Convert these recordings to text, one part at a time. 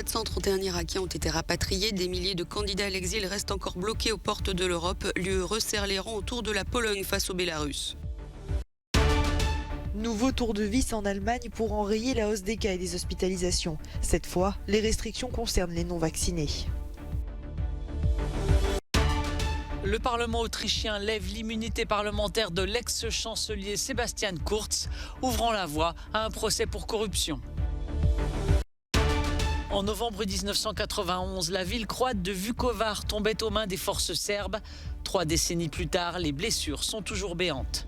431 Irakiens ont été rapatriés. Des milliers de candidats à l'exil restent encore bloqués aux portes de l'Europe. L'UE resserre les rangs autour de la Pologne face au Bélarus. Nouveau tour de vis en Allemagne pour enrayer la hausse des cas et des hospitalisations. Cette fois, les restrictions concernent les non-vaccinés. Le Parlement autrichien lève l'immunité parlementaire de l'ex-chancelier Sebastian Kurz, ouvrant la voie à un procès pour corruption. En novembre 1991, la ville croate de Vukovar tombait aux mains des forces serbes. 3 décennies plus tard, les blessures sont toujours béantes.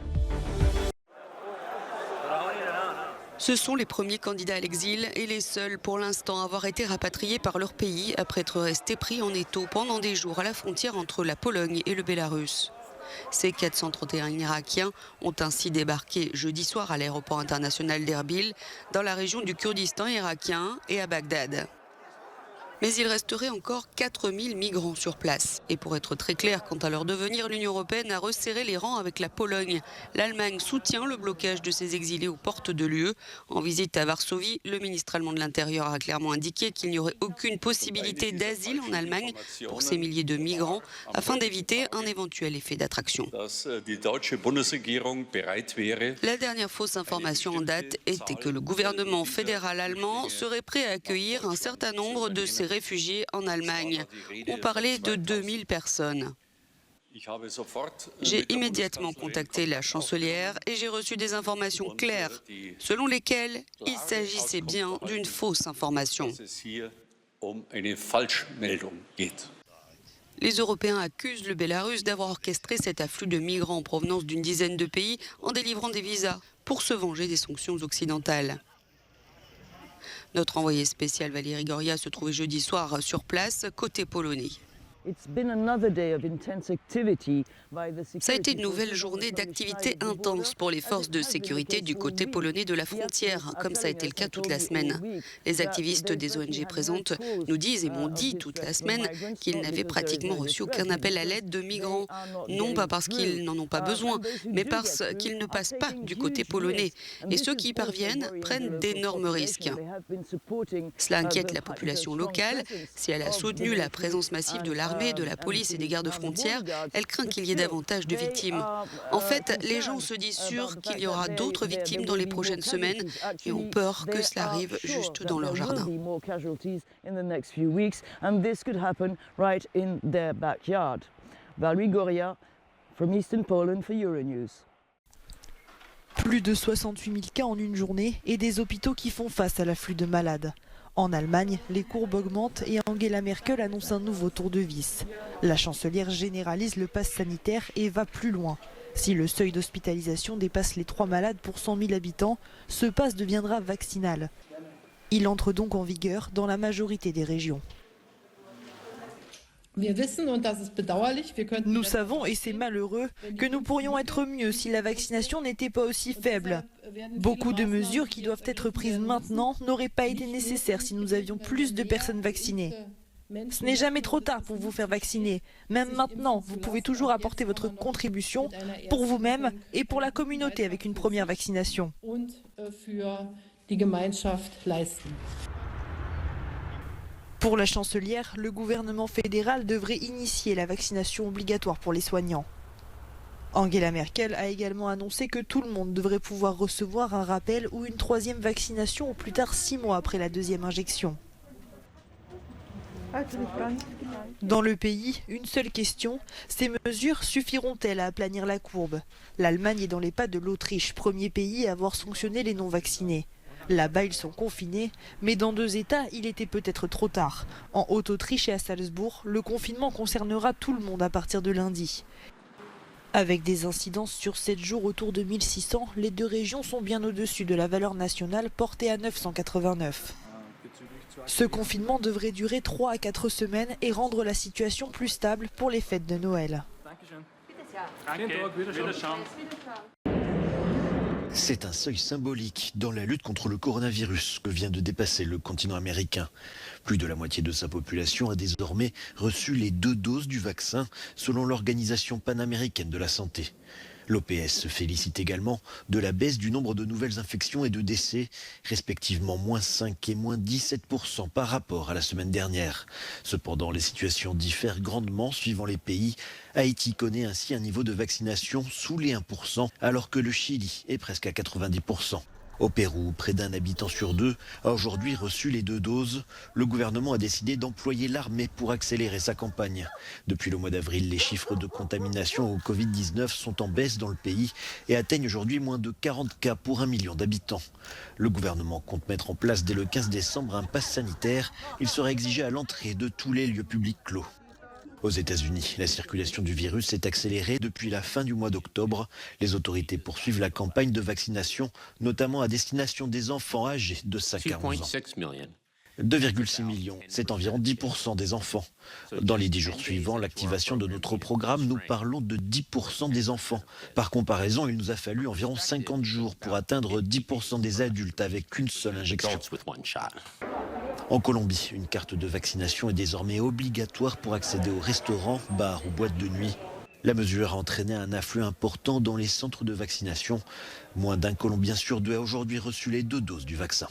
Ce sont les premiers candidats à l'exil et les seuls pour l'instant à avoir été rapatriés par leur pays après être restés pris en étau pendant des jours à la frontière entre la Pologne et le Bélarus. Ces 431 Irakiens ont ainsi débarqué jeudi soir à l'aéroport international d'Erbil, dans la région du Kurdistan irakien et à Bagdad. Mais il resterait encore 4000 migrants sur place. Et pour être très clair quant à leur devenir, l'Union européenne a resserré les rangs avec la Pologne. L'Allemagne soutient le blocage de ces exilés aux portes de l'UE. En visite à Varsovie, le ministre allemand de l'Intérieur a clairement indiqué qu'il n'y aurait aucune possibilité d'asile en Allemagne pour ces milliers de migrants, afin d'éviter un éventuel effet d'attraction. La dernière fausse information en date était que le gouvernement fédéral allemand serait prêt à accueillir un certain nombre de ces réfugiés en Allemagne. On parlait de 2000 personnes. J'ai immédiatement contacté la chancelière et j'ai reçu des informations claires, selon lesquelles il s'agissait bien d'une fausse information. Les Européens accusent le Bélarus d'avoir orchestré cet afflux de migrants en provenance d'une dizaine de pays en délivrant des visas pour se venger des sanctions occidentales. Notre envoyé spécial Valérie Goria se trouvait jeudi soir sur place, côté polonais. Ça a été une nouvelle journée d'activité intense pour les forces de sécurité du côté polonais de la frontière, comme ça a été le cas toute la semaine. Les activistes des ONG présentes nous disent et m'ont dit toute la semaine qu'ils n'avaient pratiquement reçu aucun appel à l'aide de migrants. Non pas parce qu'ils n'en ont pas besoin, mais parce qu'ils ne passent pas du côté polonais. Et ceux qui y parviennent prennent d'énormes risques. Cela inquiète la population locale. Si elle a soutenu la présence massive de l'armée, de la police et des gardes-frontières, elle craint qu'il y ait davantage de victimes. En fait, les gens se disent sûrs qu'il y aura d'autres victimes dans les prochaines semaines et ont peur que cela arrive juste dans leur jardin. Plus de 68 000 cas en une journée et des hôpitaux qui font face à l'afflux de malades. En Allemagne, les courbes augmentent et Angela Merkel annonce un nouveau tour de vis. La chancelière généralise le pass sanitaire et va plus loin. Si le seuil d'hospitalisation dépasse les 3 malades pour 100 000 habitants, ce pass deviendra vaccinal. Il entre donc en vigueur dans la majorité des régions. Nous savons, et c'est malheureux, que nous pourrions être mieux si la vaccination n'était pas aussi faible. Beaucoup de mesures qui doivent être prises maintenant n'auraient pas été nécessaires si nous avions plus de personnes vaccinées. Ce n'est jamais trop tard pour vous faire vacciner. Même maintenant, vous pouvez toujours apporter votre contribution pour vous-même et pour la communauté avec une première vaccination. Pour la chancelière, le gouvernement fédéral devrait initier la vaccination obligatoire pour les soignants. Angela Merkel a également annoncé que tout le monde devrait pouvoir recevoir un rappel ou une 3e vaccination au plus tard 6 mois après la 2e injection. Dans le pays, une seule question, ces mesures suffiront-elles à aplanir la courbe? L'Allemagne est dans les pas de l'Autriche, premier pays à avoir sanctionné les non-vaccinés. Là-bas, ils sont confinés, mais dans 2 États, il était peut-être trop tard. En Haute-Autriche et à Salzbourg, le confinement concernera tout le monde à partir de lundi. Avec des incidences sur 7 jours autour de 1600, les 2 régions sont bien au-dessus de la valeur nationale portée à 989. Ce confinement devrait durer 3 à 4 semaines et rendre la situation plus stable pour les fêtes de Noël. C'est un seuil symbolique dans la lutte contre le coronavirus que vient de dépasser le continent américain. Plus de la moitié de sa population a désormais reçu les 2 doses du vaccin, selon l'Organisation panaméricaine de la santé. L'OPS se félicite également de la baisse du nombre de nouvelles infections et de décès, respectivement moins 5 et moins 17% par rapport à la semaine dernière. Cependant, les situations diffèrent grandement suivant les pays. Haïti connaît ainsi un niveau de vaccination sous les 1%, alors que le Chili est presque à 90%. Au Pérou, près d'un habitant sur deux a aujourd'hui reçu les 2 doses. Le gouvernement a décidé d'employer l'armée pour accélérer sa campagne. Depuis le mois d'avril, les chiffres de contamination au Covid-19 sont en baisse dans le pays et atteignent aujourd'hui moins de 40 cas pour 1 million d'habitants. Le gouvernement compte mettre en place dès le 15 décembre un pass sanitaire. Il sera exigé à l'entrée de tous les lieux publics clos. Aux États-Unis, la circulation du virus s'est accélérée depuis la fin du mois d'octobre. Les autorités poursuivent la campagne de vaccination, notamment à destination des enfants âgés de 5 à 11 ans. 2,6 millions, c'est environ 10% des enfants. Dans les 10 jours suivants, l'activation de notre programme, nous parlons de 10% des enfants. Par comparaison, il nous a fallu environ 50 jours pour atteindre 10% des adultes avec une seule injection. En Colombie, une carte de vaccination est désormais obligatoire pour accéder aux restaurants, bars ou boîtes de nuit. La mesure a entraîné un afflux important dans les centres de vaccination. Moins d'un Colombien sur 2 a aujourd'hui reçu les 2 doses du vaccin.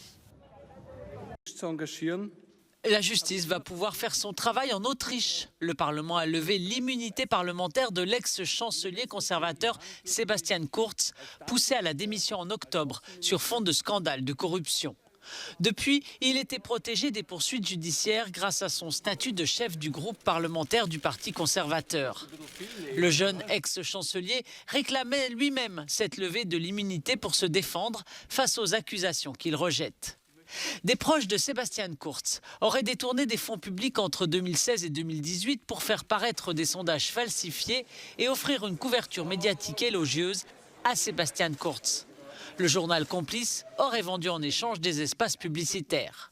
La justice va pouvoir faire son travail en Autriche. Le Parlement a levé l'immunité parlementaire de l'ex-chancelier conservateur Sebastian Kurz, poussé à la démission en octobre sur fond de scandale de corruption. Depuis, il était protégé des poursuites judiciaires grâce à son statut de chef du groupe parlementaire du Parti conservateur. Le jeune ex-chancelier réclamait lui-même cette levée de l'immunité pour se défendre face aux accusations qu'il rejette. Des proches de Sebastian Kurz auraient détourné des fonds publics entre 2016 et 2018 pour faire paraître des sondages falsifiés et offrir une couverture médiatique élogieuse à Sebastian Kurz. Le journal complice aurait vendu en échange des espaces publicitaires.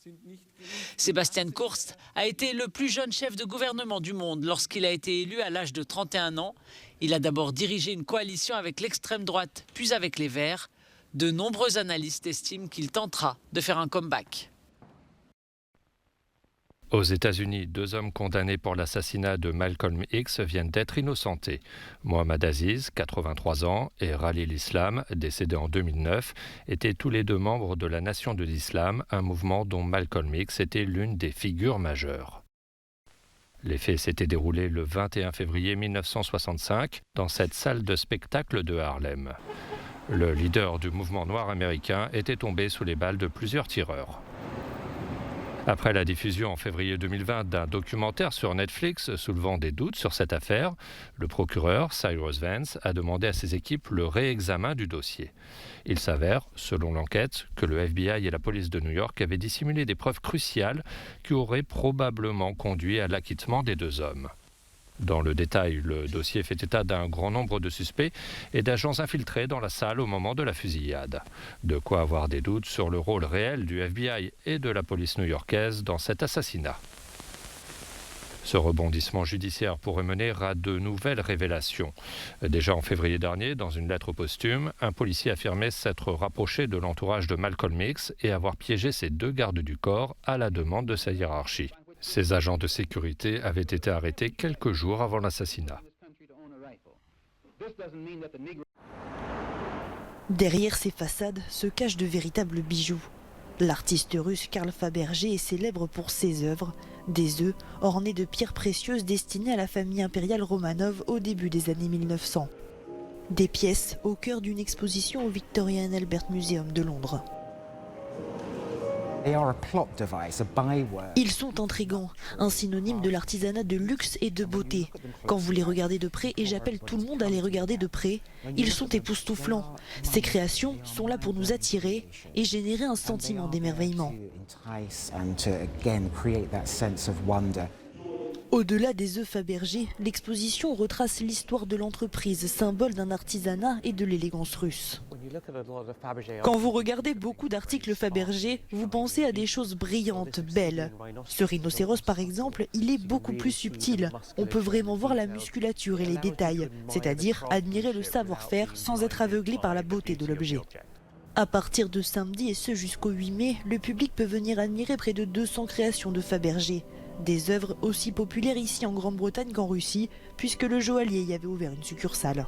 Sebastian Kurz a été le plus jeune chef de gouvernement du monde lorsqu'il a été élu à l'âge de 31 ans. Il a d'abord dirigé une coalition avec l'extrême droite, puis avec les Verts. De nombreux analystes estiment qu'il tentera de faire un comeback. Aux États-Unis, 2 hommes condamnés pour l'assassinat de Malcolm X viennent d'être innocentés. Mohamed Aziz, 83 ans, et Khalil Islam, décédé en 2009, étaient tous les 2 membres de la Nation de l'Islam, un mouvement dont Malcolm X était l'une des figures majeures. Les faits s'étaient déroulés le 21 février 1965 dans cette salle de spectacle de Harlem. Le leader du mouvement noir américain était tombé sous les balles de plusieurs tireurs. Après la diffusion en février 2020 d'un documentaire sur Netflix soulevant des doutes sur cette affaire, le procureur Cyrus Vance a demandé à ses équipes le réexamen du dossier. Il s'avère, selon l'enquête, que le FBI et la police de New York avaient dissimulé des preuves cruciales qui auraient probablement conduit à l'acquittement des 2 hommes. Dans le détail, le dossier fait état d'un grand nombre de suspects et d'agents infiltrés dans la salle au moment de la fusillade. De quoi avoir des doutes sur le rôle réel du FBI et de la police new-yorkaise dans cet assassinat. Ce rebondissement judiciaire pourrait mener à de nouvelles révélations. Déjà en février dernier, dans une lettre posthume, un policier affirmait s'être rapproché de l'entourage de Malcolm X et avoir piégé ses 2 gardes du corps à la demande de sa hiérarchie. Ces agents de sécurité avaient été arrêtés quelques jours avant l'assassinat. Derrière ces façades se cachent de véritables bijoux. L'artiste russe Karl Fabergé est célèbre pour ses œuvres, des œufs ornés de pierres précieuses destinées à la famille impériale Romanov au début des années 1900. Des pièces au cœur d'une exposition au Victoria and Albert Museum de Londres. Ils sont intrigants, un synonyme de l'artisanat de luxe et de beauté. Quand vous les regardez de près, et j'appelle tout le monde à les regarder de près, ils sont époustouflants. Ces créations sont là pour nous attirer et générer un sentiment d'émerveillement. Au-delà des œufs Fabergé, l'exposition retrace l'histoire de l'entreprise, symbole d'un artisanat et de l'élégance russe. Quand vous regardez beaucoup d'articles Fabergé, vous pensez à des choses brillantes, belles. Ce rhinocéros par exemple, il est beaucoup plus subtil. On peut vraiment voir la musculature et les détails, c'est-à-dire admirer le savoir-faire sans être aveuglé par la beauté de l'objet. À partir de samedi et ce jusqu'au 8 mai, le public peut venir admirer près de 200 créations de Fabergé. Des œuvres aussi populaires ici en Grande-Bretagne qu'en Russie, puisque le joaillier y avait ouvert une succursale.